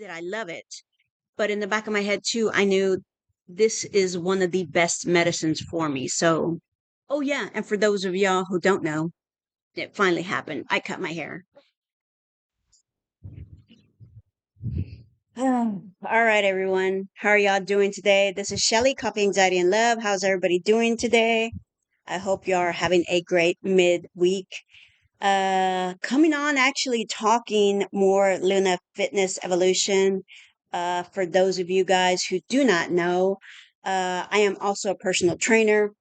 that I love it. But in the back of my head, too, I knew this is one of the best medicines for me. So, oh, yeah. And for those of y'all who don't know, it finally happened. I cut my hair. All right, everyone. How are y'all doing today? This is Shelly, Coffee, Anxiety, and Love. How's everybody doing today? I hope you are having a great midweek. Coming on, actually talking more Luna Fitness Evolution. For those of you guys who do not know, I am also a personal trainer.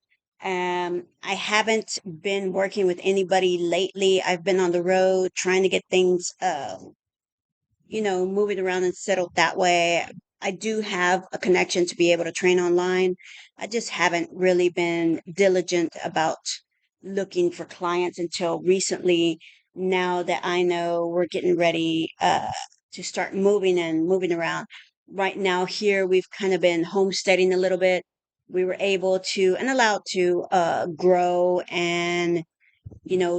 I haven't been working with anybody lately. I've been on the road trying to get things, moving around and settled that way. I do have a connection to be able to train online. I just haven't really been diligent about looking for clients until recently. Now that I know we're getting ready to start moving and moving around. Right now, here we've kind of been homesteading a little bit. We were able to and allowed to grow and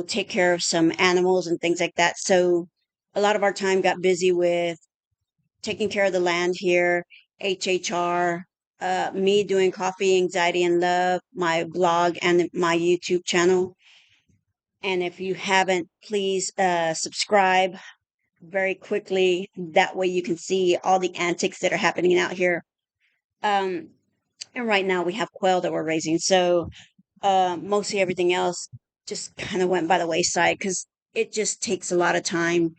take care of some animals and things like that. So a lot of our time got busy with taking care of the land here, HHR, me doing Coffee, Anxiety, and Love, my blog, and my YouTube channel. And if you haven't, please subscribe very quickly. That way you can see all the antics that are happening out here. Um, and right now we have quail that we're raising. So mostly everything else just kind of went by the wayside because it just takes a lot of time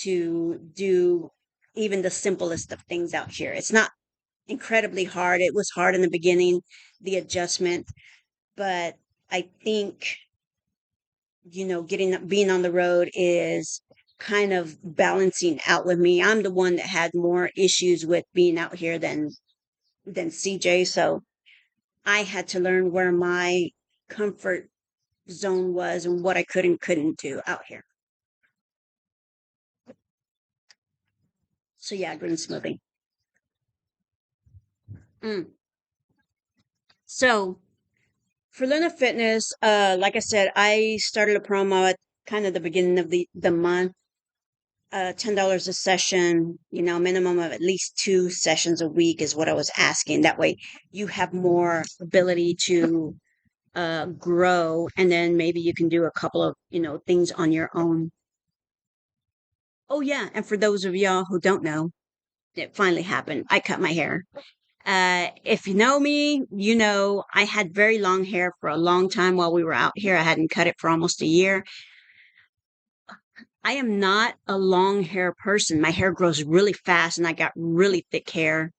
to do even the simplest of things out here. It's not incredibly hard. It was hard in the beginning, the adjustment, but I think, being on the road is kind of balancing out with me. I'm the one that had more issues with being out here than CJ, so I had to learn where my comfort zone was and what I could and couldn't do out here. So yeah, green smoothie. Mm. So for Luna Fitness, like I said, I started a promo at kind of the beginning of the month. $10 a session, minimum of at least 2 sessions a week is what I was asking. That way you have more ability to grow, and then maybe you can do a couple of, things on your own. Oh yeah, and for those of y'all who don't know, it finally happened. I cut my hair. If you know me, I had very long hair for a long time while we were out here. I hadn't cut it for almost a year. I am not a long hair person. My hair grows really fast and I got really thick hair.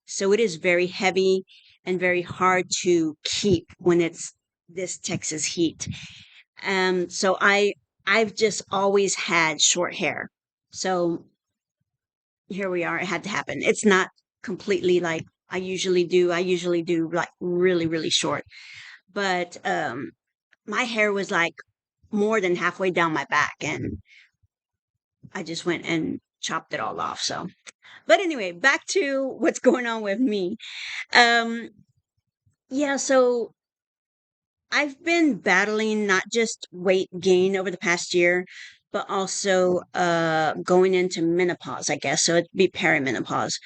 So it is very heavy and very hard to keep when it's this Texas heat. So I've just always had short hair. So here we are. It had to happen. It's not completely like I usually do. I usually do like really, really short. But my hair was like more than halfway down my back and I just went and chopped it all off. So, but anyway, back to what's going on with me. Um, yeah, so I've been battling not just weight gain over the past year, but also going into menopause, I guess. So it'd be perimenopause.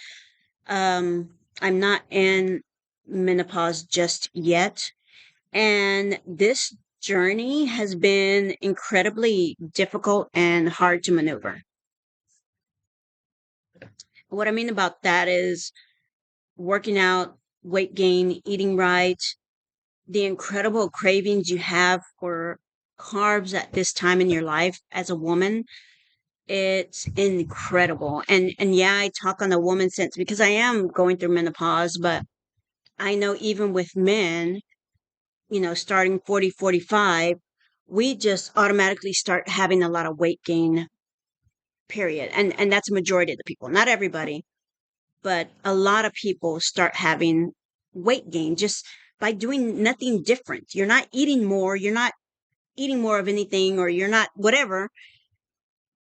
I'm not in menopause just yet. And this journey has been incredibly difficult and hard to maneuver. What I mean about that is working out, weight gain, eating right, the incredible cravings you have for carbs at this time in your life as a woman. It's incredible. And yeah, I talk on the woman sense because I am going through menopause, but I know even with men, starting 40, 45, we just automatically start having a lot of weight gain, period. And that's a majority of the people, not everybody, but a lot of people start having weight gain just by doing nothing different. You're not eating more, you're not eating more of anything, or you're not whatever.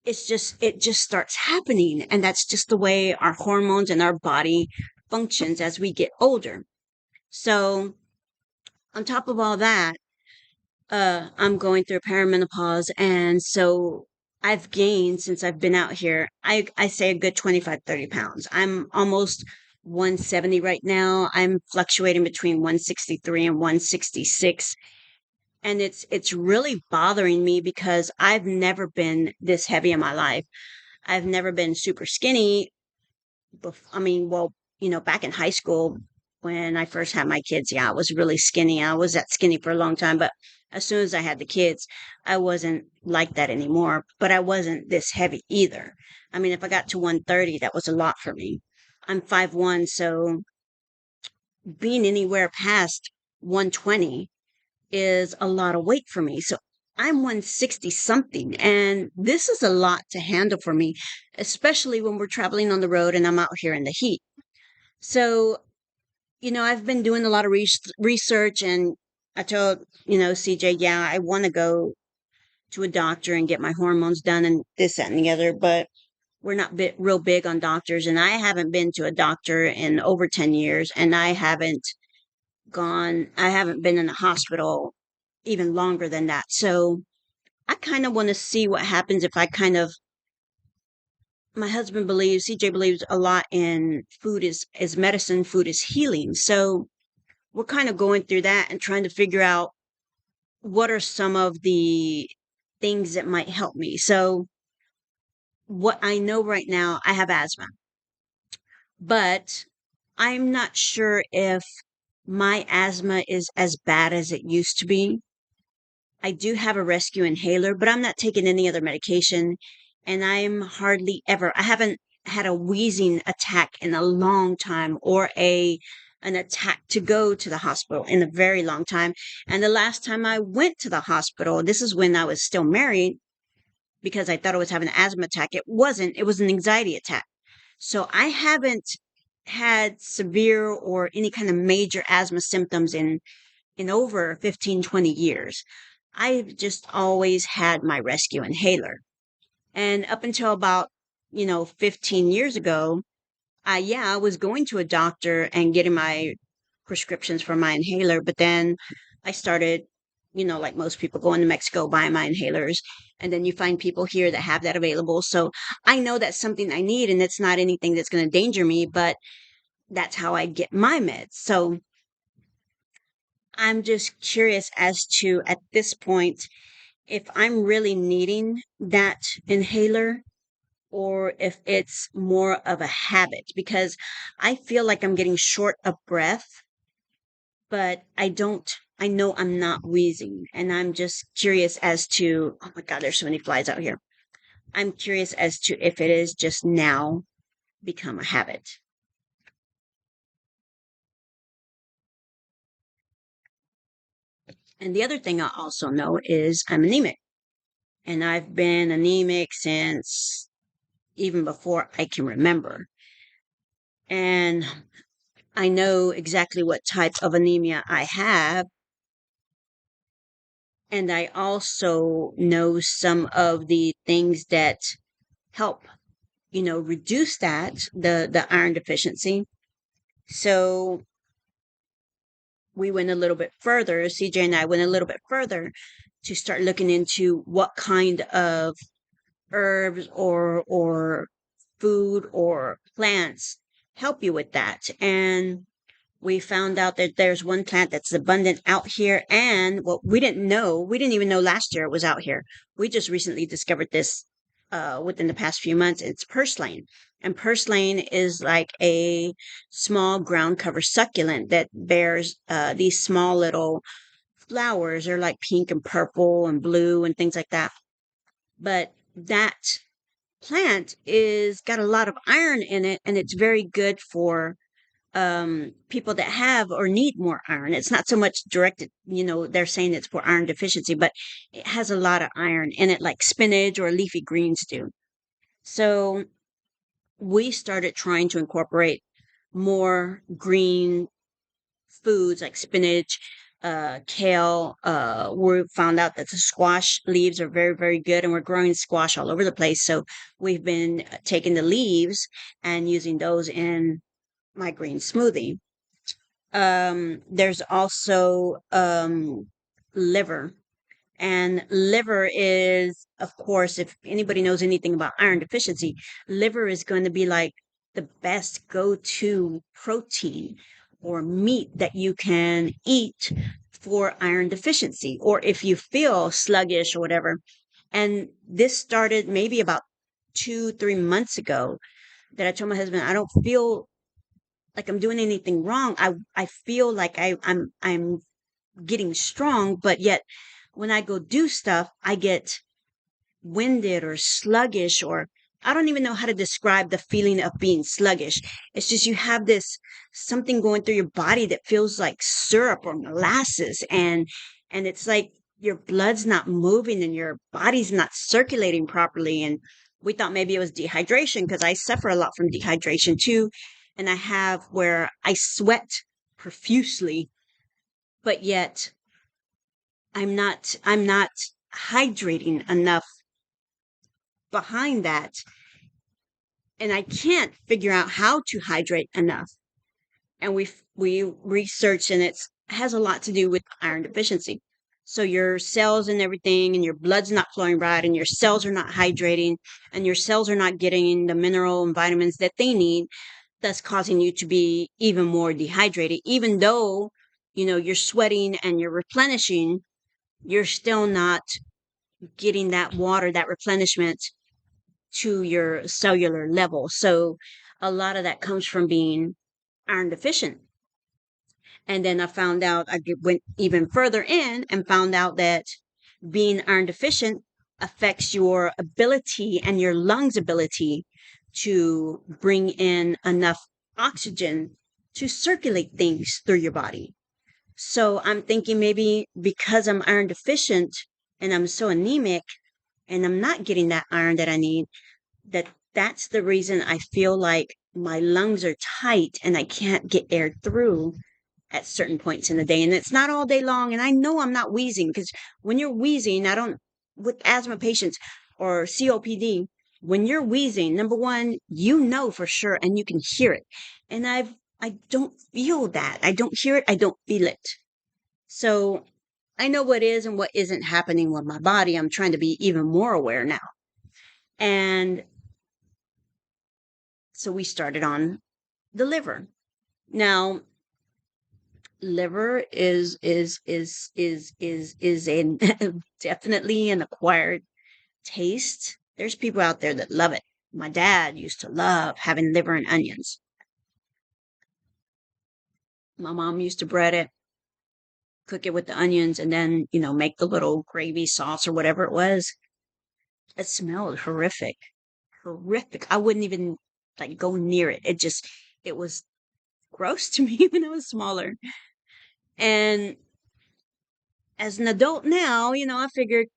It just starts happening. And that's just the way our hormones and our body functions as we get older. So on top of all that, I'm going through perimenopause. And so I've gained since I've been out here. I say a good 25, 30 pounds. I'm almost 170 right now. I'm fluctuating between 163 and 166. And it's really bothering me because I've never been this heavy in my life. I've never been super skinny. I mean, well, back in high school when I first had my kids, yeah, I was really skinny. I was that skinny for a long time, but as soon as I had the kids, I wasn't like that anymore, but I wasn't this heavy either. I mean, if I got to 130, that was a lot for me. I'm 5'1", so being anywhere past 120 is a lot of weight for me. So I'm 160 something, and this is a lot to handle for me, especially when we're traveling on the road and I'm out here in the heat. So, I've been doing a lot of research, and I told, CJ, yeah, I want to go to a doctor and get my hormones done and this, that, and the other, but we're not real big on doctors. And I haven't been to a doctor in over 10 years, and I haven't been in a hospital even longer than that. So I kind of want to see what happens if my husband believes, CJ believes a lot in food is medicine, food is healing. So we're kind of going through that and trying to figure out what are some of the things that might help me. So what I know right now, I have asthma, but I'm not sure if my asthma is as bad as it used to be. I do have a rescue inhaler, but I'm not taking any other medication. And I haven't had a wheezing attack in a long time or an attack to go to the hospital in a very long time. And the last time I went to the hospital, this is when I was still married because I thought I was having an asthma attack. It wasn't, it was an anxiety attack. So I haven't had severe or any kind of major asthma symptoms in over 15, 20 years. I've just always had my rescue inhaler. And up until about, 15 years ago, I was going to a doctor and getting my prescriptions for my inhaler, but then I started, like most people going to Mexico buying my inhalers. And then you find people here that have that available. So I know that's something I need and it's not anything that's going to endanger me, but that's how I get my meds. So I'm just curious as to, at this point, if I'm really needing that inhaler or if it's more of a habit because I feel like I'm getting short of breath, but I know I'm not wheezing. And I'm just curious as to, oh my God, there's so many flies out here. I'm curious as to if it is just now become a habit. And the other thing I also know is I'm anemic. And I've been anemic since even before I can remember. And I know exactly what type of anemia I have. And I also know some of the things that help, reduce the iron deficiency. So we went a little bit further, CJ and I went a little bit further to start looking into what kind of herbs or food or plants help you with that. And we found out that there's one plant that's abundant out here. And what we didn't even know last year it was out here. We just recently discovered this within the past few months. It's purslane. And purslane is like a small ground cover succulent that bears these small little flowers. They're like pink and purple and blue and things like that. But that plant is got a lot of iron in it and it's very good for people that have or need more iron. It's not so much directed, they're saying it's for iron deficiency, but it has a lot of iron in it, like spinach or leafy greens do. So we started trying to incorporate more green foods like spinach, kale. We found out that the squash leaves are very, very good, and we're growing squash all over the place. So we've been taking the leaves and using those in my green smoothie. There's also liver, And liver is, of course, if anybody knows anything about iron deficiency, liver is going to be like the best go-to protein or meat that you can eat for iron deficiency, or if you feel sluggish or whatever. And this started maybe about 2, 3 months ago, that I told my husband, I don't feel like I'm doing anything wrong. I feel like I'm getting strong, but yet when I go do stuff, I get winded or sluggish, or I don't even know how to describe the feeling of being sluggish. It's just you have this something going through your body that feels like syrup or molasses, and it's like your blood's not moving and your body's not circulating properly. And we thought maybe it was dehydration, because I suffer a lot from dehydration too. And I have where I sweat profusely, but yet I'm not hydrating enough behind that, and I can't figure out how to hydrate enough. And we researched, and it has a lot to do with iron deficiency. So your cells and everything, and your blood's not flowing right, and your cells are not hydrating, and your cells are not getting the mineral and vitamins that they need. That's causing you to be even more dehydrated, even though you're sweating and you're replenishing. You're still not getting that water, that replenishment to your cellular level. So a lot of that comes from being iron deficient. And then I found out, went even further in and found out that being iron deficient affects your ability and your lungs' ability to bring in enough oxygen to circulate things through your body. So I'm thinking maybe because I'm iron deficient and I'm so anemic and I'm not getting that iron that I need, that's the reason I feel like my lungs are tight and I can't get air through at certain points in the day. And it's not all day long. And I know I'm not wheezing, because when you're wheezing, I don't, with asthma patients or COPD, when you're wheezing, number one, for sure, and you can hear it. And I don't feel that. I don't hear it. I don't feel it. So I know what is and what isn't happening with my body. I'm trying to be even more aware now. And so we started on the liver. Now, liver is a definitely an acquired taste. There's people out there that love it. My dad used to love having liver and onions. My mom used to bread it, cook it with the onions, and then, make the little gravy sauce or whatever it was. It smelled horrific. Horrific. I wouldn't even like go near it. It was gross to me when I was smaller. And as an adult now, I figured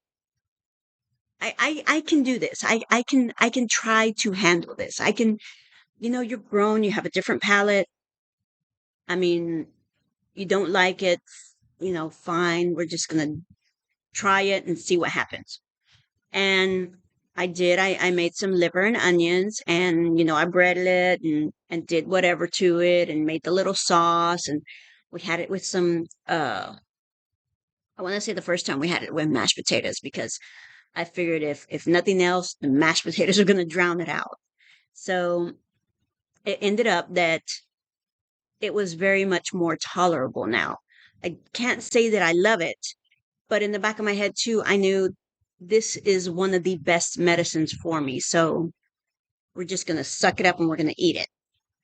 I can do this. I can try to handle this. I can, you're grown, you have a different palate. I mean, you don't like it, fine. We're just gonna try it and see what happens. And I did. I made some liver and onions, and I breaded it and did whatever to it and made the little sauce, and we had it with some I want to say the first time we had it with mashed potatoes, because I figured if nothing else, the mashed potatoes are going to drown it out. So it ended up that it was very much more tolerable now. I can't say that I love it, but in the back of my head too, I knew this is one of the best medicines for me. So we're just going to suck it up and we're going to eat it.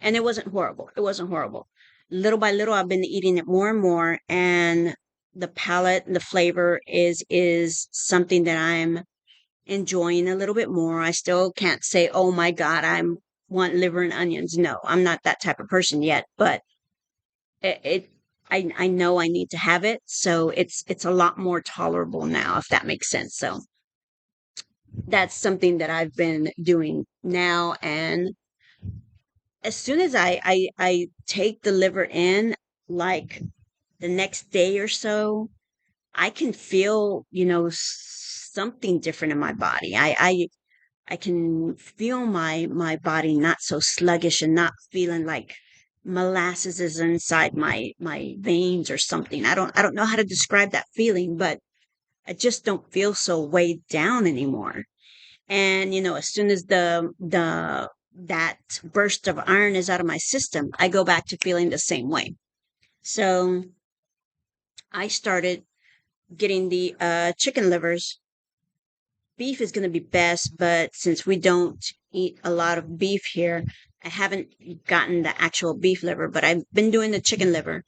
And it wasn't horrible. It wasn't horrible. Little by little, I've been eating it more and more, and the palate and the flavor is something that I'm enjoying a little bit more. I still can't say, oh my God, I'm want liver and onions. No, I'm not that type of person yet, but I know I need to have it. So it's a lot more tolerable now, if that makes sense. So that's something that I've been doing now. And as soon as I take the liver in, like the next day or so, I can feel, something different in my body. I can feel my body not so sluggish and not feeling like molasses is inside my veins or something. I don't know how to describe that feeling, but I just don't feel so weighed down anymore. And, as soon as that burst of iron is out of my system, I go back to feeling the same way. So I started getting the chicken livers. Beef is going to be best, but since we don't eat a lot of beef here, I haven't gotten the actual beef liver, but I've been doing the chicken liver.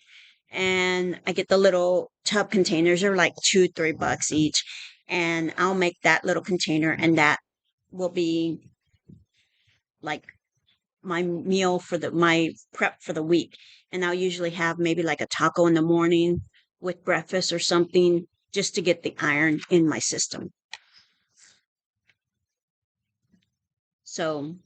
And I get the little tub containers. They're like $2, $3 each. And I'll make that little container, and that will be like my meal for my prep for the week. And I'll usually have maybe like a taco in the morning with breakfast or something just to get the iron in my system. So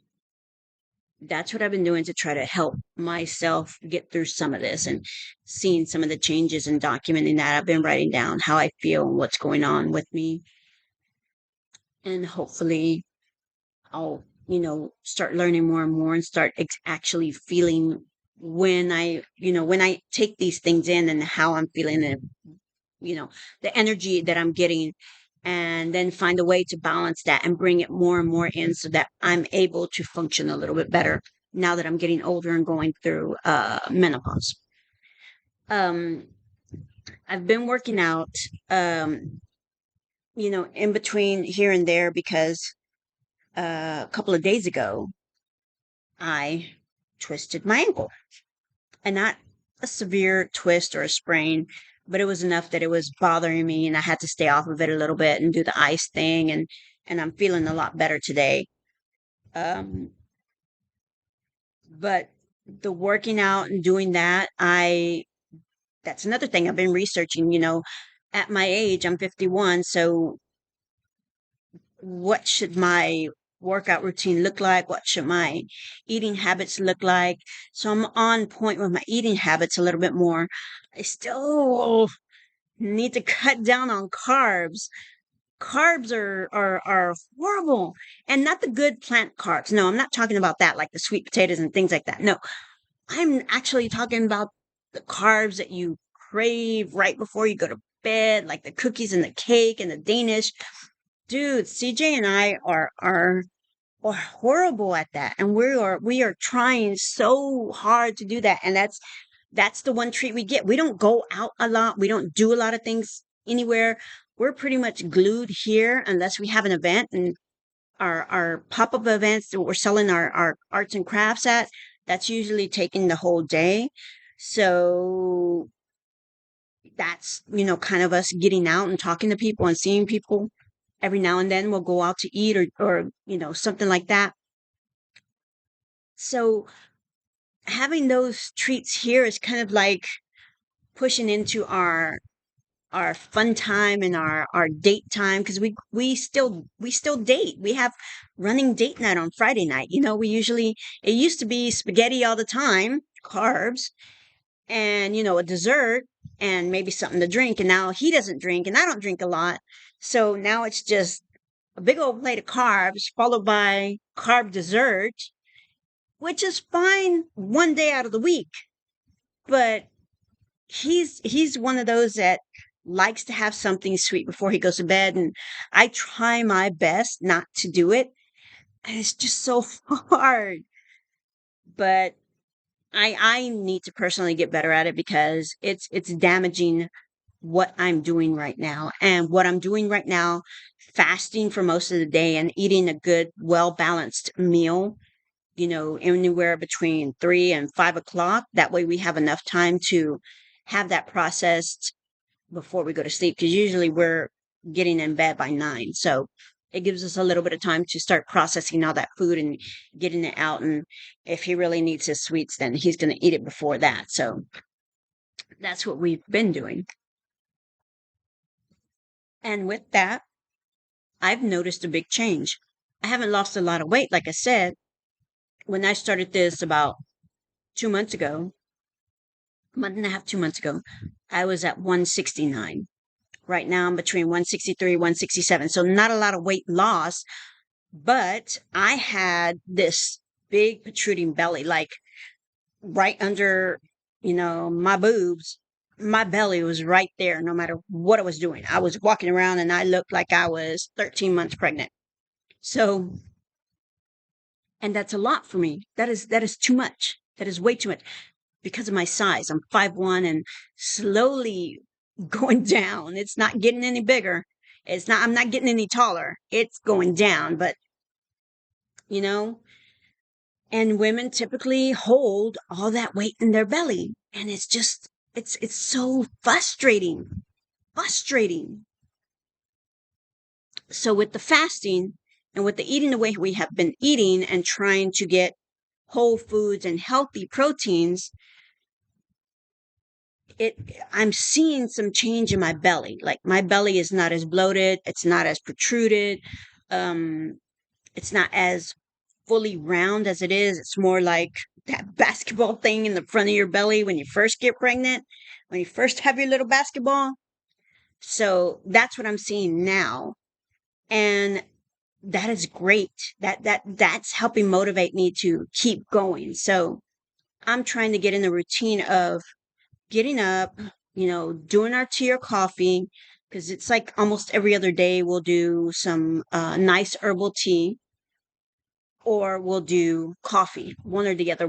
that's what I've been doing to try to help myself get through some of this, and seeing some of the changes and documenting that. I've been writing down how I feel and what's going on with me. And hopefully I'll, start learning more and more and start actually feeling when I take these things in and how I'm feeling, and, the energy that I'm getting, and then find a way to balance that and bring it more and more in so that I'm able to function a little bit better now that I'm getting older and going through menopause. Um, I've been working out, um, in between here and there because a couple of days ago, I twisted my ankle, and not a severe twist or a sprain, but it was enough that it was bothering me, and I had to stay off of it a little bit and do the ice thing, and I'm feeling a lot better today. Um, but the working out and doing that, that's another thing I've been researching, at my age, I'm 51, so what should my workout routine look like? What should my eating habits look like? So I'm on point with my eating habits a little bit more. I still need to cut down on carbs. Carbs are horrible, and not the good plant carbs. No, I'm not talking about that, like the sweet potatoes and things like that. No, I'm actually talking about the carbs that you crave right before you go to bed, like the cookies and the cake and the Danish. Dude, CJ and I are horrible at that, and we are trying so hard to do that, and that's the one treat we get. We don't go out a lot. We don't do a lot of things anywhere. We're pretty much glued here unless we have an event, and our pop-up events that we're selling our arts and crafts at, that's usually taking the whole day. So that's, kind of us getting out and talking to people and seeing people. Every now and then we'll go out to eat, or something like that. So having those treats here is kind of like pushing into our fun time and our date time, because we still date. We have running date night on Friday night. It used to be spaghetti all the time, carbs, and a dessert, and maybe something to drink. And now he doesn't drink, and I don't drink a lot, so now it's just a big old plate of carbs followed by carb dessert, which is fine one day out of the week. But he's one of those that likes to have something sweet before he goes to bed, and I try my best not to do it, and it's just so hard. But I need to personally get better at it, because it's damaging what I'm doing right now. And what I'm doing right now, fasting for most of the day and eating a good, well balanced meal, anywhere between 3 and 5 o'clock. That way we have enough time to have that processed before we go to sleep, because usually we're getting in bed by 9. So it gives us a little bit of time to start processing all that food and getting it out. And if he really needs his sweets, then he's going to eat it before that. So that's what we've been doing. And with that, I've noticed a big change. I haven't lost a lot of weight, like I said. When I started this about 2 months ago, a month and a half, 2 months ago, I was at 169. Right now, I'm between 163, 167. So not a lot of weight loss, but I had this big protruding belly, like right under, my boobs. my belly was right there no matter what I was doing. I was walking around and I looked like I was 13 months pregnant. So, and that's a lot for me. That is too much. That is way too much because of my size. I'm 5'1" and slowly going down. It's not getting any bigger. I'm not getting any taller. It's going down, but you know, and women typically hold all that weight in their belly. And it's just, it's so frustrating. So with the fasting and with the eating the way we have been eating and trying to get whole foods and healthy proteins, it I'm seeing some change in my belly. Like my belly is not as bloated, it's not as protruded, um, it's not as fully round as it is. It's more like that basketball thing in the front of your belly when you first get pregnant, when you first have your little basketball. So that's what I'm seeing now. And that is great. That's helping motivate me to keep going. So I'm trying to get in the routine of getting up, doing our tea or coffee, because it's like almost every other day we'll do some nice herbal tea or we'll do coffee, one or the other.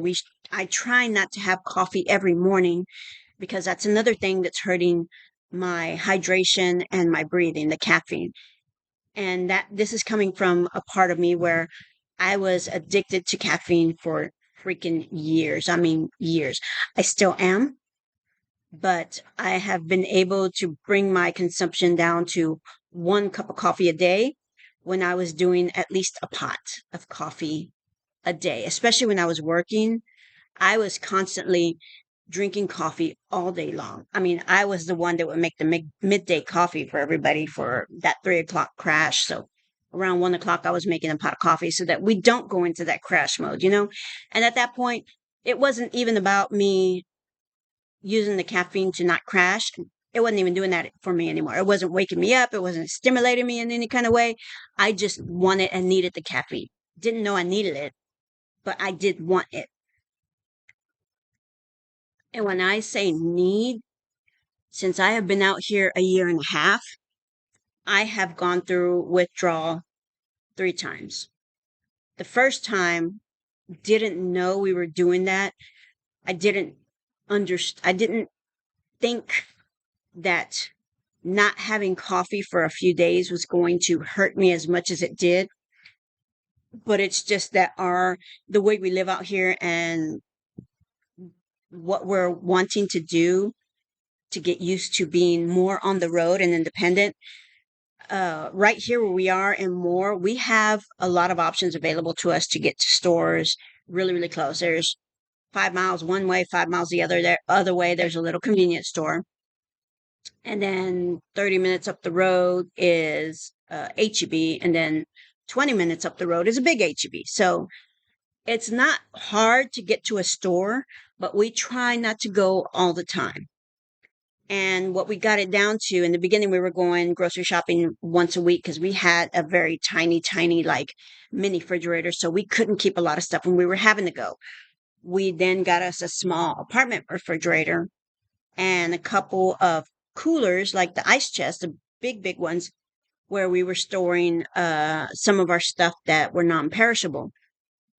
I try not to have coffee every morning because that's another thing that's hurting my hydration and my breathing, the caffeine. And that this is coming from a part of me where I was addicted to caffeine for freaking years. I mean, years. I still am, but I have been able to bring my consumption down to 1 cup of coffee a day when I was doing at least a pot of coffee a day, especially when I was working. I was constantly drinking coffee all day long. I mean, I was the one that would make the midday coffee for everybody for that 3 o'clock crash. So around 1 o'clock, I was making a pot of coffee so that we don't go into that crash mode. And at that point, it wasn't even about me using the caffeine to not crash. It wasn't even doing that for me anymore. It wasn't waking me up. It wasn't stimulating me in any kind of way. I just wanted and needed the caffeine. Didn't know I needed it, but I did want it. And when I say need, since I have been out here a year and a half, I have gone through withdrawal 3 times. The first time, didn't know we were doing that. I didn't I didn't think that not having coffee for a few days was going to hurt me as much as it did. But it's just that the way we live out here and what we're wanting to do to get used to being more on the road and independent. Right here where we are and more, we have a lot of options available to us to get to stores really, really close. There's 5 miles one way, 5 miles the other way. There's a little convenience store. And then 30 minutes up the road is HEB. And then 20 minutes up the road is a big HEB. So it's not hard to get to a store, but we try not to go all the time. And what we got it down to in the beginning, we were going grocery shopping once a week because we had a very tiny, like mini refrigerator. So we couldn't keep a lot of stuff when we were having to go. We then got us a small apartment refrigerator and a couple of coolers, like the ice chest, the big ones, where we were storing some of our stuff that were non-perishable.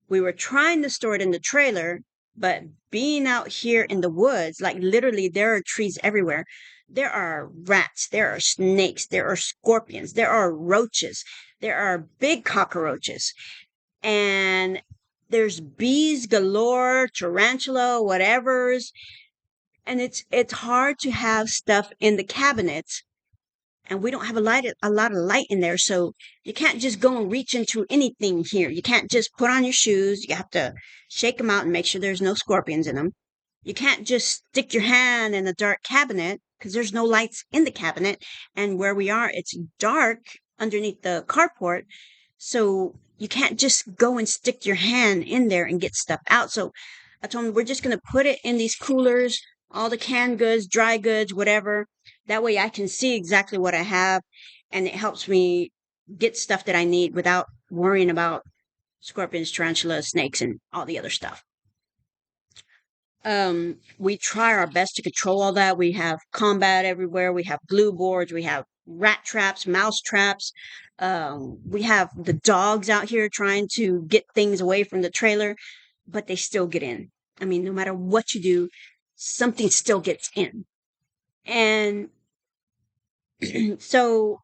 We were trying to store it in the trailer, but being out here in the woods, like literally there are trees everywhere. There are rats, there are snakes, there are scorpions, there are roaches, there are big cockroaches, and there's bees galore, tarantula, whatever's. And it's hard to have stuff in the cabinets, and we don't have a lot of light in there, so you can't just go and reach into anything here. You can't just put on your shoes. You have to shake them out and make sure there's no scorpions in them. You can't just stick your hand in a dark cabinet because there's no lights in the cabinet, and where we are, it's dark underneath the carport, so you can't just go and stick your hand in there and get stuff out. So I told them we're just going to put it in these coolers, all the canned goods, dry goods, whatever. That way I can see exactly what I have, and it helps me get stuff that I need without worrying about scorpions, tarantulas, snakes, and all the other stuff. We try our best to control all that. We have combat everywhere. We have glue boards. We have rat traps, mouse traps. We have the dogs out here trying to get things away from the trailer, but they still get in. I mean, no matter what you do, something still gets in. And so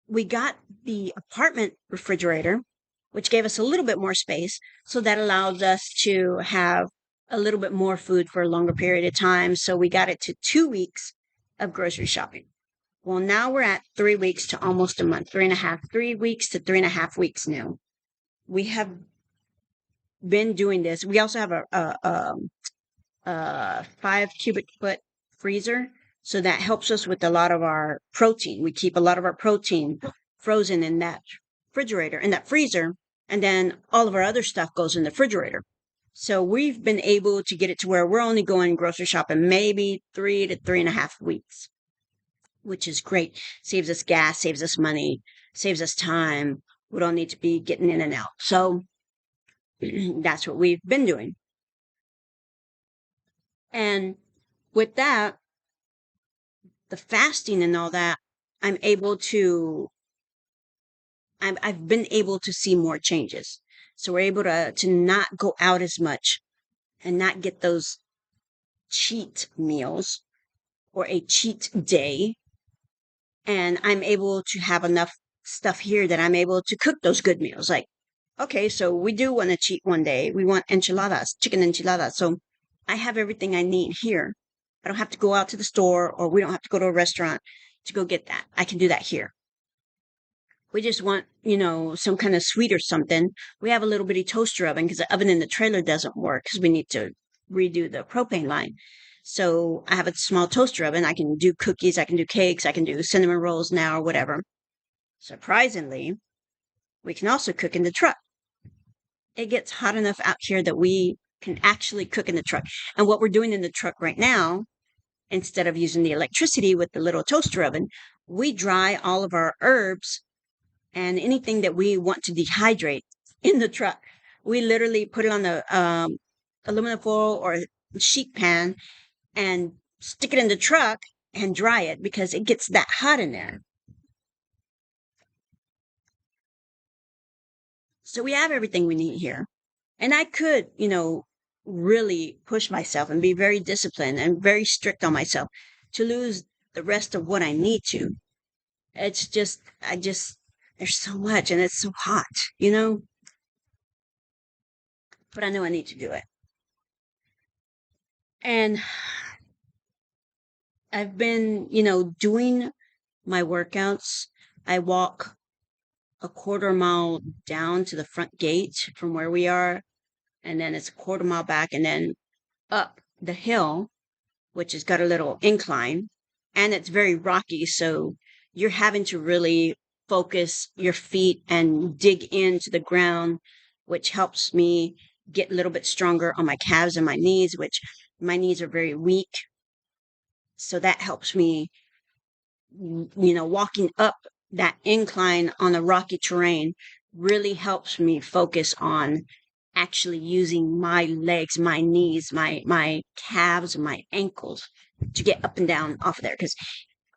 we got the apartment refrigerator, which gave us a little bit more space. So that allows us to have a little bit more food for a longer period of time. So we got it to 2 weeks of grocery shopping. Well, now we're at 3 weeks to almost a month, 3.5, 3 weeks to 3.5 weeks now. We have been doing this. We also have a 5 cubic foot freezer. So that helps us with a lot of our protein. We keep a lot of our protein frozen in that refrigerator, in that freezer. And then all of our other stuff goes in the refrigerator. So we've been able to get it to where we're only going grocery shopping maybe 3 to 3.5 weeks, which is great. Saves us gas, saves us money, saves us time. We don't need to be getting in and out. So that's what we've been doing. And with that, the fasting and all that, I'm able to, I've been able to see more changes. So we're able to not go out as much and not get those cheat meals or a cheat day. And I'm able to have enough stuff here that I'm able to cook those good meals. Like, okay, so we do want to cheat one day. We want enchiladas, chicken enchiladas. So I have everything I need here. I don't have to go out to the store, or we don't have to go to a restaurant to go get that. I can do that here. We just want, some kind of sweet or something. We have a little bitty toaster oven because the oven in the trailer doesn't work because we need to redo the propane line. So I have a small toaster oven. I can do cookies, I can do cakes, I can do cinnamon rolls now or whatever. Surprisingly, we can also cook in the truck. It gets hot enough out here that we can actually cook in the truck. And what we're doing in the truck right now, instead of using the electricity with the little toaster oven, we dry all of our herbs and anything that we want to dehydrate in the truck. We literally put it on the aluminum foil or sheet pan and stick it in the truck and dry it because it gets that hot in there. So we have everything we need here. And I could, really push myself and be very disciplined and very strict on myself to lose the rest of what I need to. It's just, there's so much and it's so hot. But I know I need to do it. And I've been, doing my workouts. I walk a quarter mile down to the front gate from where we are, and then it's a quarter mile back, and then up the hill, which has got a little incline, and it's very rocky. So you're having to really focus your feet and dig into the ground, which helps me get a little bit stronger on my calves and my knees, which my knees are very weak. So that helps me, walking up that incline on the rocky terrain really helps me focus on actually using my legs, my knees, my calves, my ankles to get up and down off of there. Because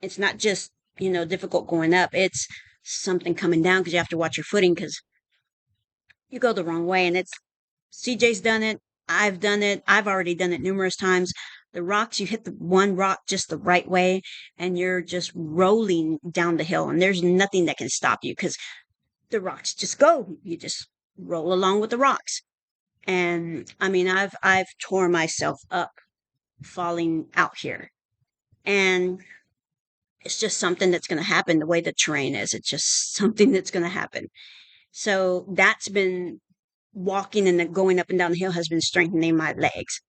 it's not just, difficult going up. It's something coming down because you have to watch your footing because you go the wrong way. And it's CJ's done it. I've done it. I've already done it numerous times. The rocks, you hit the one rock just the right way and you're just rolling down the hill and there's nothing that can stop you because the rocks just go. You just roll along with the rocks. And I mean, I've torn myself up falling out here. And it's just something that's going to happen the way the terrain is. It's just something that's going to happen. So that's been walking and then going up and down the hill has been strengthening my legs.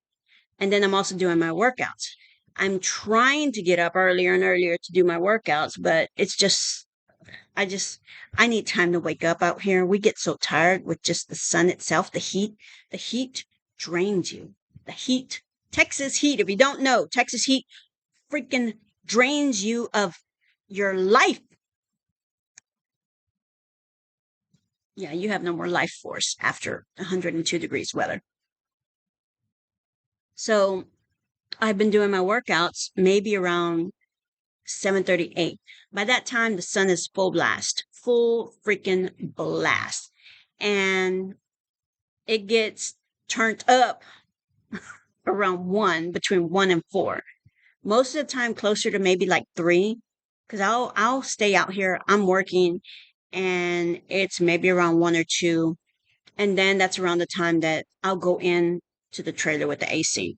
And then I'm also doing my workouts. I'm trying to get up earlier and earlier to do my workouts, but it's just, I need time to wake up out here. We get so tired with just the sun itself, the heat drains you. The heat, Texas heat, if you don't know, Texas heat freaking drains you of your life. Yeah, you have no more life force after 102 degrees weather. So I've been doing my workouts maybe around 7:38. By that time, the sun is full blast, full freaking blast. And it gets turned up around between 1 and 4. Most of the time, closer to maybe like 3, because I'll stay out here. I'm working, and it's maybe around 1 or 2, and then that's around the time that I'll go in to the trailer with the AC.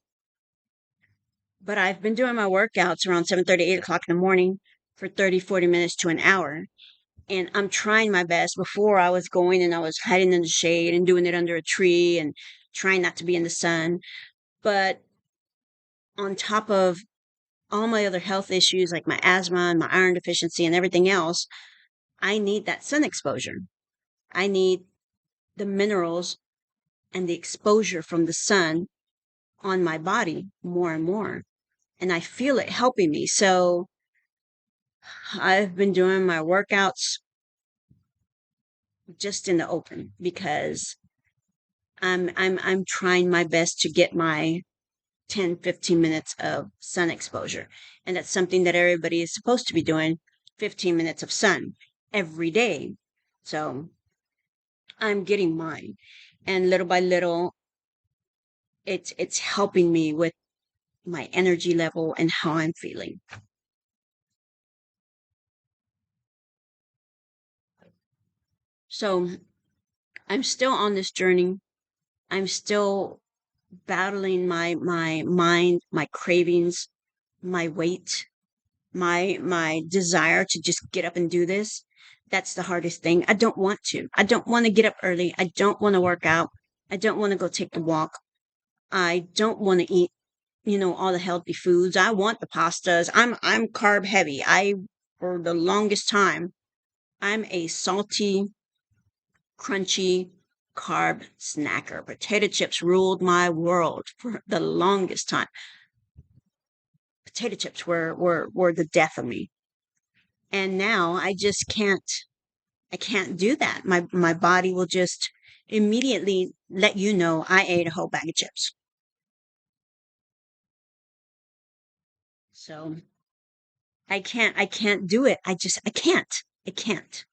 But I've been doing my workouts around 7:30, 8 o'clock in the morning for 30, 40 minutes to an hour. And I'm trying my best. Before I was going and I was hiding in the shade and doing it under a tree and trying not to be in the sun. But on top of all my other health issues like my asthma and my iron deficiency and everything else, I need that sun exposure. I need the minerals and the exposure from the sun on my body more and more. And I feel it helping me. So I've been doing my workouts just in the open because I'm trying my best to get my 10, 15 minutes of sun exposure. And that's something that everybody is supposed to be doing, 15 minutes of sun every day. So I'm getting mine. And little by little, it's helping me with my energy level and how I'm feeling. So I'm still on this journey. I'm still battling my mind, my cravings, my weight, my desire to just get up and do this. That's the hardest thing. I don't want to. I don't want to get up early. I don't want to work out. I don't want to go take the walk. I don't want to eat, all the healthy foods. I want the pastas. I'm carb heavy. I for the longest time, I'm a salty, crunchy carb snacker. Potato chips ruled my world for the longest time. Potato chips were the death of me. And now I can't do that. My body will just immediately let you know I ate a whole bag of chips. So I can't do it. I can't. I can't.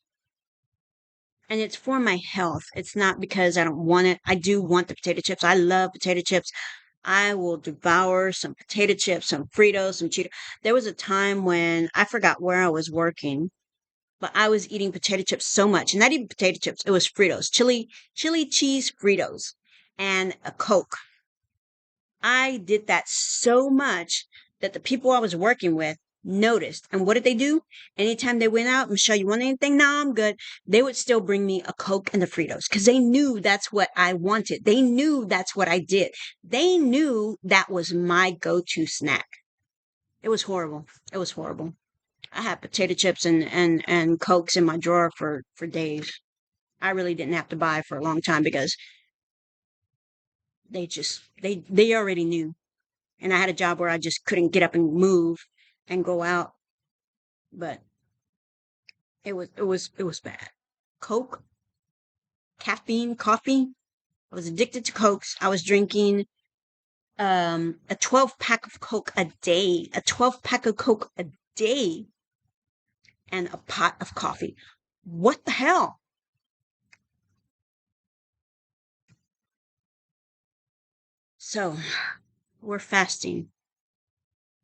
And it's for my health. It's not because I don't want it. I do want the potato chips. I love potato chips. I will devour some potato chips, some Fritos, some Cheetos. There was a time when I forgot where I was working, but I was eating potato chips so much, and not even potato chips. It was Fritos, chili cheese Fritos, and a Coke. I did that so much that the people I was working with noticed. And what did they do? Anytime they went out, Michelle, you want anything? No, I'm good. They would still bring me a Coke and the Fritos because they knew that's what I wanted. They knew that's what I did. They knew that was my go-to snack. It was horrible. It was horrible. I had potato chips and Cokes in my drawer for days. I really didn't have to buy for a long time because they already knew. And I had a job where I just couldn't get up and move and go out. But it was bad. Coke, caffeine, coffee. I was addicted to Cokes. I was drinking a 12 pack of Coke a day, a 12 pack of Coke a day, and a pot of coffee. What the hell? So we're fasting.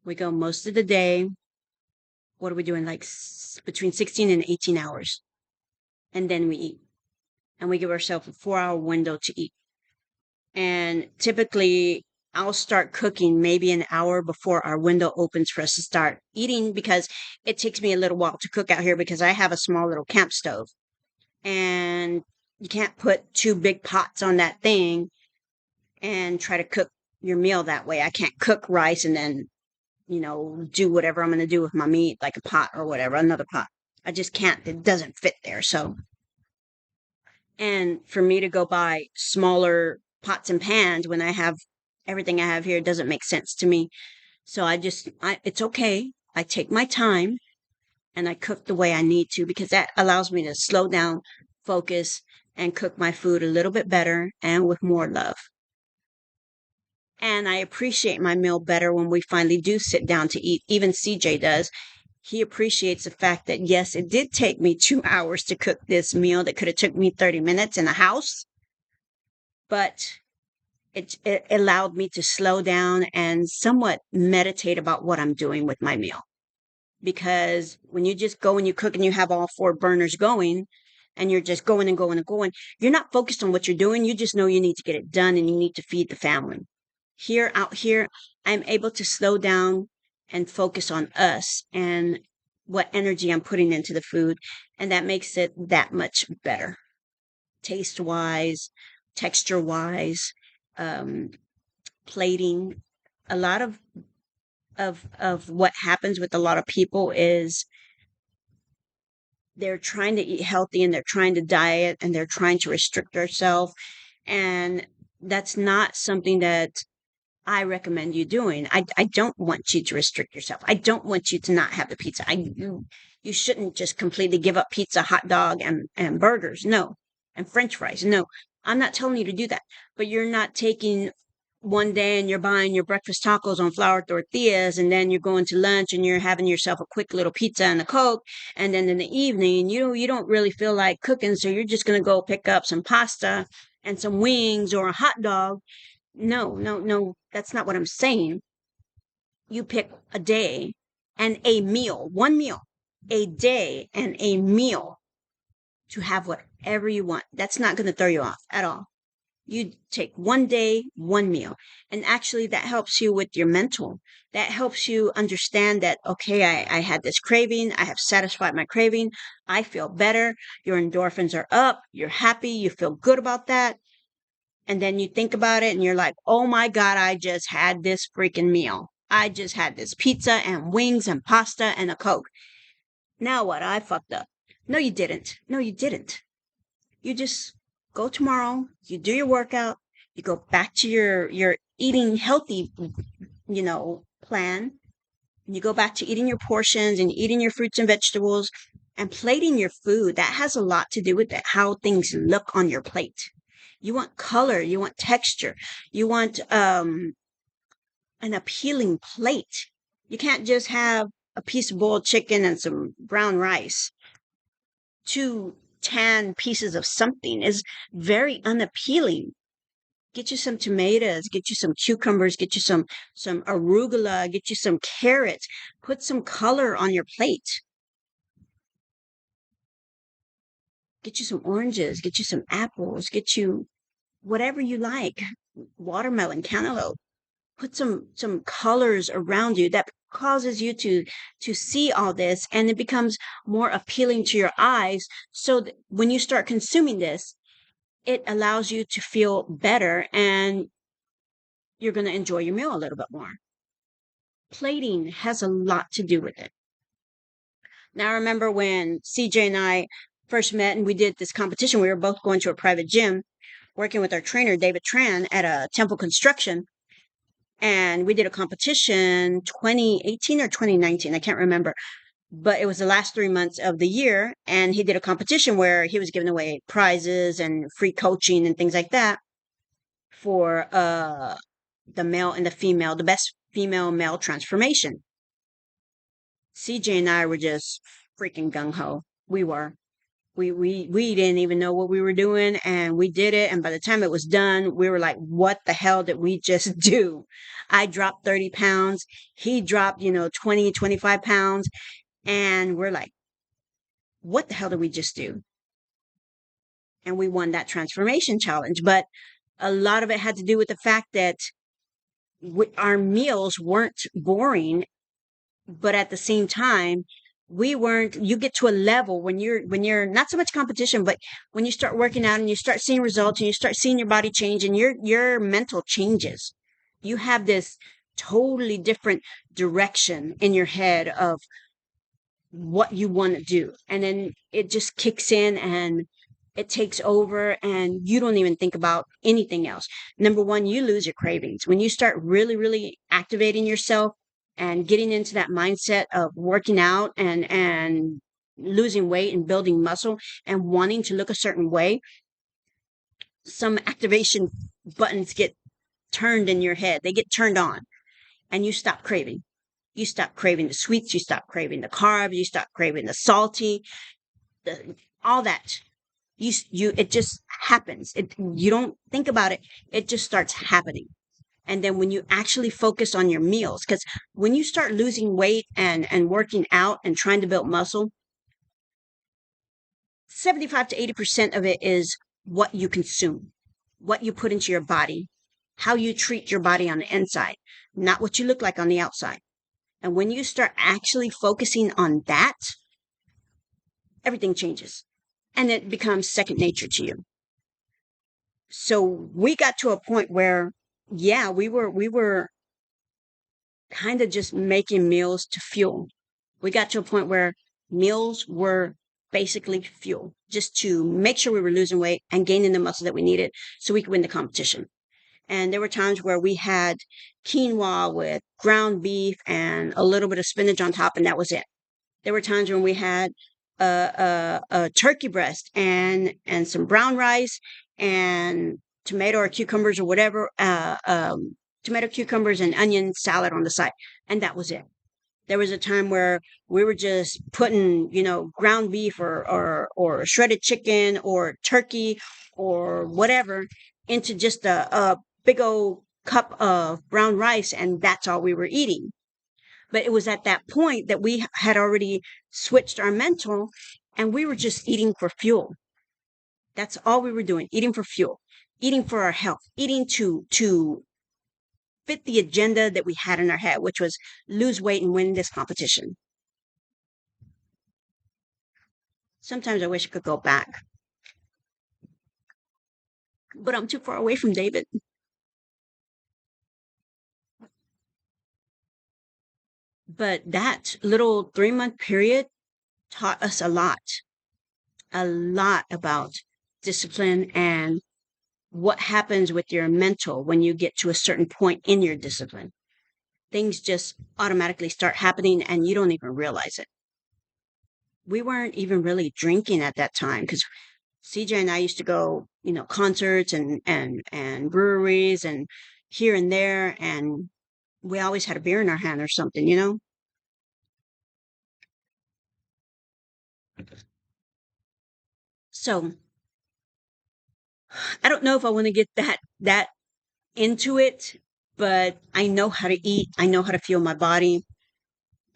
We go most of the day. What are we doing? Like between 16 and 18 hours. And then we eat. And we give ourselves a 4-hour window to eat. And typically, I'll start cooking maybe an hour before our window opens for us to start eating because it takes me a little while to cook out here because I have a small little camp stove. And you can't put two big pots on that thing and try to cook your meal that way. I can't cook rice and then, do whatever I'm going to do with my meat, like a pot or whatever, another pot. I just can't. It doesn't fit there. So, and for me to go buy smaller pots and pans when I have everything I have here doesn't make sense to me. So it's okay. I take my time and I cook the way I need to because that allows me to slow down, focus, and cook my food a little bit better and with more love. And I appreciate my meal better when we finally do sit down to eat. Even CJ does. He appreciates the fact that, yes, it did take me 2 hours to cook this meal that could have took me 30 minutes in the house, but it allowed me to slow down and somewhat meditate about what I'm doing with my meal. Because when you just go and you cook and you have all four burners going and you're just going and going and going, you're not focused on what you're doing. You just know you need to get it done and you need to feed the family. Here, out here, I'm able to slow down and focus on us and what energy I'm putting into the food. And that makes it that much better, taste wise, texture wise, um, plating. A lot of what happens with a lot of people is they're trying to eat healthy and they're trying to diet and they're trying to restrict themselves. And that's not something that I recommend you doing. I don't want you to restrict yourself. I don't want you to not have the pizza. You shouldn't just completely give up pizza, hot dog, and burgers. No. And French fries. No. I'm not telling you to do that. But you're not taking one day and you're buying your breakfast tacos on flour tortillas and then you're going to lunch and you're having yourself a quick little pizza and a Coke, and then in the evening you don't really feel like cooking, so you're just going to go pick up some pasta and some wings or a hot dog. No, no, no, that's not what I'm saying. You pick a day and a meal, one meal, a day and a meal to have whatever you want. That's not going to throw you off at all. You take one day, one meal. And actually, that helps you with your mental. That helps you understand that, okay, I had this craving. I have satisfied my craving. I feel better. Your endorphins are up. You're happy. You feel good about that. And then you think about it and you're like, oh my God, I just had this freaking meal. I just had this pizza and wings and pasta and a Coke. Now what? I fucked up. No, you didn't. No, you didn't. You just go tomorrow, you do your workout, you go back to your eating healthy, plan. You go back to eating your portions and eating your fruits and vegetables and plating your food. That has a lot to do with that, how things look on your plate. You want color, you want texture, you want an appealing plate. You can't just have a piece of boiled chicken and some brown rice. 2 tan pieces of something is very unappealing. Get you some tomatoes, get you some cucumbers, get you some arugula, get you some carrots, put some color on your plate. Get you some oranges, get you some apples, get you whatever you like. Watermelon, cantaloupe. Put some colors around you that causes you to see all this, and it becomes more appealing to your eyes, so that when you start consuming this, it allows you to feel better and you're going to enjoy your meal a little bit more. Plating has a lot to do with it. Now, I remember when CJ and I first met and we did this competition, we were both going to a private gym working with our trainer, David Tran, at a Temple Construction. And we did a competition 2018 or 2019, I can't remember, but it was the last 3 months of the year. And he did a competition where he was giving away prizes and free coaching and things like that for the male and the female, the best female male transformation. CJ and I were just freaking gung ho. We were. We didn't even know what we were doing, and we did it. And by the time it was done, we were like, what the hell did we just do? I dropped 30 pounds. He dropped, 20, 25 pounds. And we're like, what the hell did we just do? And we won that transformation challenge. But a lot of it had to do with the fact that our meals weren't boring, but at the same time, you get to a level when you're not so much competition, but when you start working out and you start seeing results and you start seeing your body change and your mental changes. You have this totally different direction in your head of what you want to do. And then it just kicks in and it takes over and you don't even think about anything else. Number one, you lose your cravings. When you start really, really activating yourself and getting into that mindset of working out and losing weight and building muscle and wanting to look a certain way, some activation buttons get turned in your head. They get turned on and you stop craving. You stop craving the sweets. You stop craving the carbs. You stop craving the salty, all that. It just happens. You don't think about it. It just starts happening. And then when you actually focus on your meals, because when you start losing weight and working out and trying to build muscle, 75 to 80% of it is what you consume, what you put into your body, how you treat your body on the inside, not what you look like on the outside. And when you start actually focusing on that, everything changes and it becomes second nature to you. So we got to a point where, yeah, we were kind of just making meals to fuel. We got to a point where meals were basically fuel, just to make sure we were losing weight and gaining the muscle that we needed so we could win the competition. And there were times where we had quinoa with ground beef and a little bit of spinach on top, and that was it. There were times when we had a turkey breast and some brown rice and tomato or cucumbers or whatever, tomato, cucumbers, and onion salad on the side, and that was it. There was a time where we were just putting, ground beef or shredded chicken or turkey or whatever into just a big old cup of brown rice, and that's all we were eating. But it was at that point that we had already switched our mental and we were just eating for fuel. That's all we were doing, eating for fuel, eating for our health, eating to fit the agenda that we had in our head, which was lose weight and win this competition. Sometimes I wish I could go back, but I'm too far away from David. But that little 3-month period taught us a lot about discipline and what happens with your mental when you get to a certain point in your discipline. Things just automatically start happening and you don't even realize it. We weren't even really drinking at that time because CJ and I used to go, concerts and breweries and here and there, and we always had a beer in our hand or something. So I don't know if I want to get that into it, but I know how to eat. I know how to fuel my body.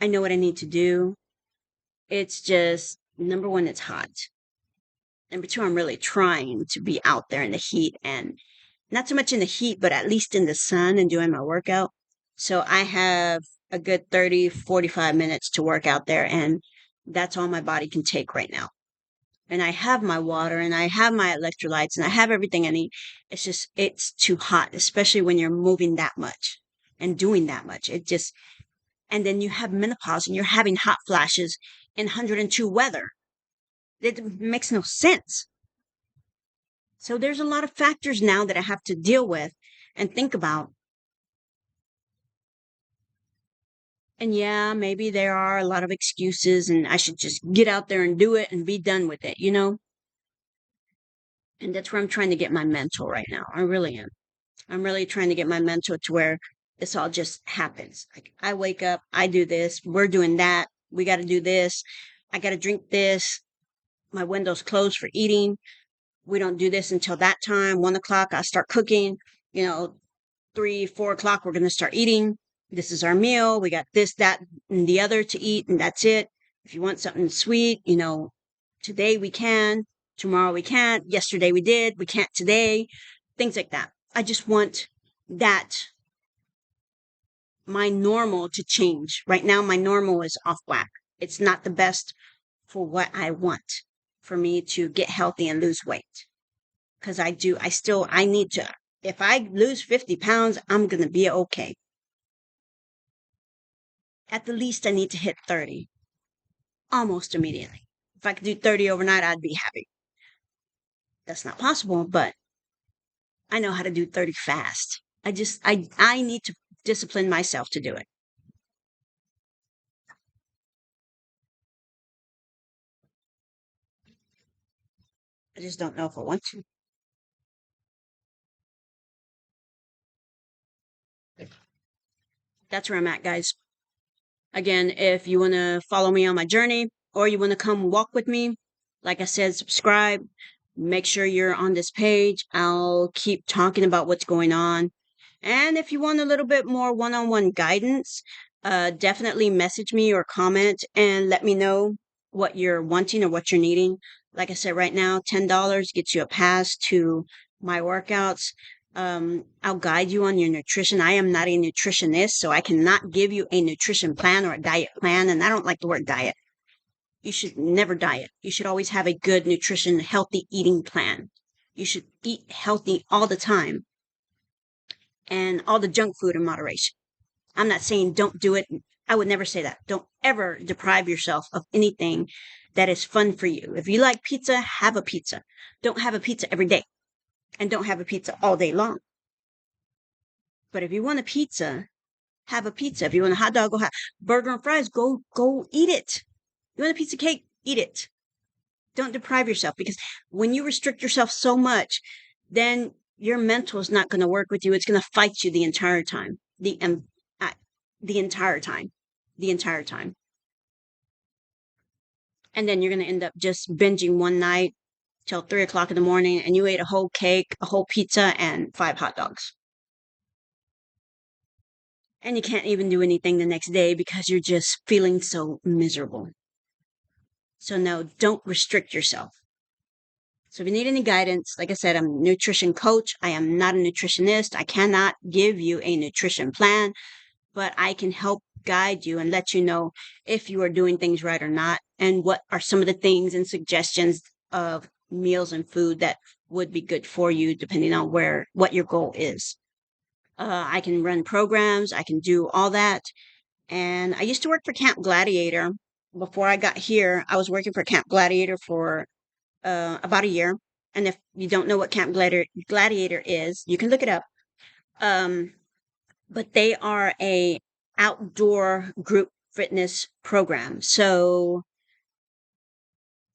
I know what I need to do. It's just number one, it's hot. Number two, I'm really trying to be out there in the heat and not so much in the heat, but at least in the sun and doing my workout. So I have a good 30, 45 minutes to work out there, and that's all my body can take right now. And I have my water and I have my electrolytes and I have everything I need. It's just, it's too hot, especially when you're moving that much and doing that much. And then you have menopause and you're having hot flashes in 102 weather. It makes no sense. So there's a lot of factors now that I have to deal with and think about. And yeah, maybe there are a lot of excuses and I should just get out there and do it and be done with it. And that's where I'm trying to get my mental right now. I really am. I'm really trying to get my mental to where this all just happens. Like I wake up, I do this, we're doing that, we got to do this, I got to drink this, my window's closed for eating. We don't do this until that time. 1 o'clock, I start cooking. 3, 4 o'clock, we're going to start eating. This is our meal. We got this, that, and the other to eat, and that's it. If you want something sweet, today we can, tomorrow we can't, yesterday we did, we can't today, things like that. I just want that, my normal to change. Right now, my normal is off whack. It's not the best for what I want for me to get healthy and lose weight. Because I need to, if I lose 50 pounds, I'm going to be okay. At the least, I need to hit 30 almost immediately. If I could do 30 overnight, I'd be happy. That's not possible, but I know how to do 30 fast. I need to discipline myself to do it. I just don't know if I want to. That's where I'm at, guys. Again, if you want to follow me on my journey or you want to come walk with me, like I said, subscribe. Make sure you're on this page. I'll keep talking about what's going on. And if you want a little bit more one-on-one guidance, definitely message me or comment and let me know what you're wanting or what you're needing. Like I said, right now, $10 gets you a pass to my workouts. I'll guide you on your nutrition. I am not a nutritionist, so I cannot give you a nutrition plan or a diet plan. And I don't like the word diet. You should never diet. You should always have a good nutrition, healthy eating plan. You should eat healthy all the time and all the junk food in moderation. I'm not saying don't do it. I would never say that. Don't ever deprive yourself of anything that is fun for you. If you like pizza, have a pizza. Don't have a pizza every day and don't have a pizza all day long. But if you want a pizza, have a pizza. If you want a hot dog, go have burger and fries. Go eat it. You want a piece of cake? Eat it. Don't deprive yourself because when you restrict yourself so much, then your mental is not going to work with you. It's going to fight you the entire time. The entire time. The entire time. And then you're going to end up just binging one night till 3 o'clock in the morning and you ate a whole cake, a whole pizza, and 5 hot dogs. And you can't even do anything the next day because you're just feeling so miserable. So no, don't restrict yourself. So if you need any guidance, like I said, I'm a nutrition coach. I am not a nutritionist. I cannot give you a nutrition plan, but I can help guide you and let you know if you are doing things right or not, and what are some of the things and suggestions of meals and food that would be good for you, depending on what your goal is. I can run programs. I can do all that. And I used to work for Camp Gladiator. Before I got here, I was working for Camp Gladiator for about a year. And if you don't know what Camp Gladiator is, you can look it up. But they are a outdoor group fitness program. So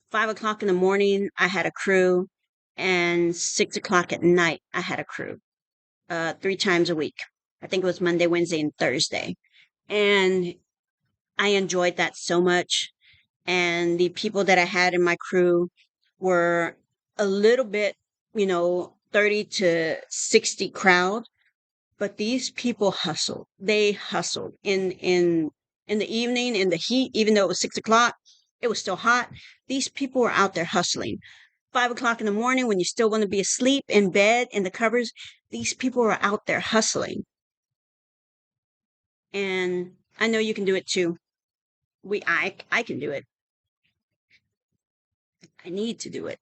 5 o'clock in the morning, I had a crew, and 6 o'clock at night, I had a crew. 3 times a week. I think it was Monday, Wednesday, and Thursday. And I enjoyed that so much. And the people that I had in my crew were a little bit, 30 to 60 crowd, but these people hustled. They hustled in the evening, in the heat, even though it was 6 o'clock, it was still hot. These people were out there hustling. 5 o'clock in the morning, when you still want to be asleep in bed in the covers, these people were out there hustling. And I know you can do it too. I can do it. I need to do it.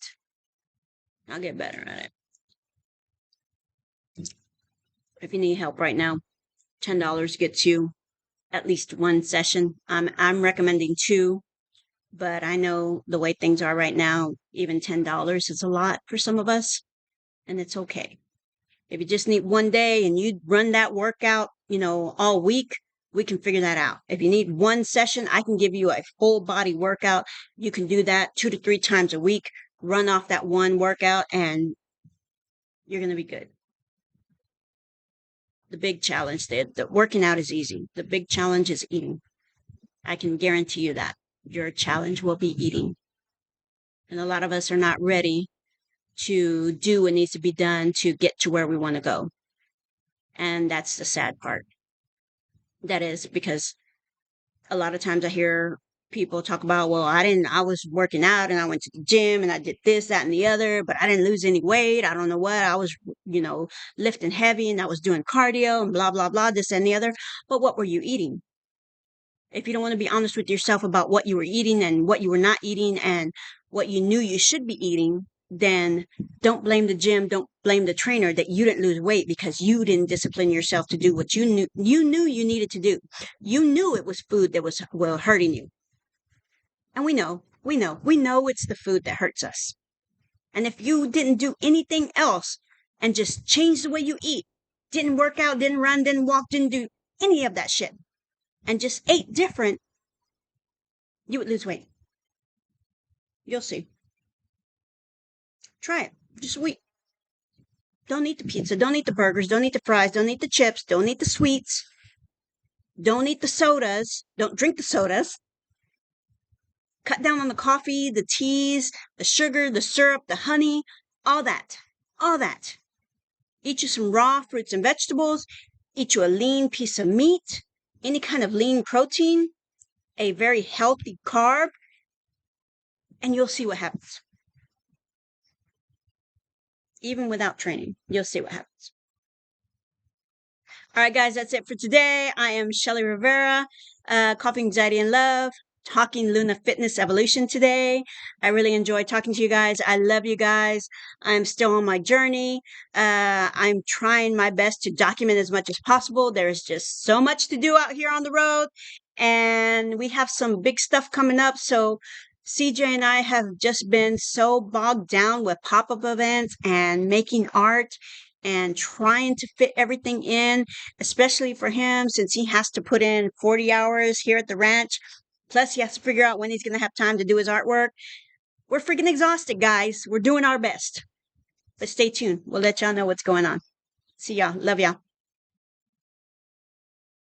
I'll get better at it. If you need help right now, $10 gets you at least one session. I'm recommending two, but I know the way things are right now, even $10 is a lot for some of us, and it's okay. If you just need one day and you run that workout, all week, we can figure that out. If you need one session, I can give you a full body workout. You can do that 2 to 3 times a week, run off that one workout, and you're going to be good. The big challenge there, the working out is easy. The big challenge is eating. I can guarantee you that your challenge will be eating. And a lot of us are not ready to do what needs to be done to get to where we want to go. And that's the sad part. That is because a lot of times I hear people talk about, well, I was working out and I went to the gym and I did this, that, and the other, but I didn't lose any weight. I don't know what. I was, lifting heavy and I was doing cardio and blah, blah, blah, this and the other. But what were you eating? If you don't want to be honest with yourself about what you were eating and what you were not eating and what you knew you should be eating, then don't blame the gym. Don't blame the trainer that you didn't lose weight because you didn't discipline yourself to do what you knew you needed to do. You knew it was food that was, well, hurting you. And we know it's the food that hurts us. And if you didn't do anything else and just change the way you eat, didn't work out, didn't run, didn't walk, didn't do any of that shit, and just ate different, you would lose weight. You'll see. Try it. Just wait. Don't eat the pizza. Don't eat the burgers. Don't eat the fries. Don't eat the chips. Don't eat the sweets. Don't eat the sodas. Don't drink the sodas. Cut down on the coffee, the teas, the sugar, the syrup, the honey, all that. All that. Eat you some raw fruits and vegetables. Eat you a lean piece of meat, any kind of lean protein, a very healthy carb, and you'll see what happens. Even without training, you'll see what happens. All right, guys, that's it for today. I am Shelly Rivera, Coffee, Anxiety, and Love, talking Luna Fitness Evolution today. I really enjoyed talking to you guys. I love you guys. I'm still on my journey. I'm trying my best to document as much as possible. There's just so much to do out here on the road, and we have some big stuff coming up. So CJ and I have just been so bogged down with pop-up events and making art and trying to fit everything in, especially for him since he has to put in 40 hours here at the ranch. Plus, he has to figure out when he's going to have time to do his artwork. We're freaking exhausted, guys. We're doing our best. But stay tuned. We'll let y'all know what's going on. See y'all. Love y'all.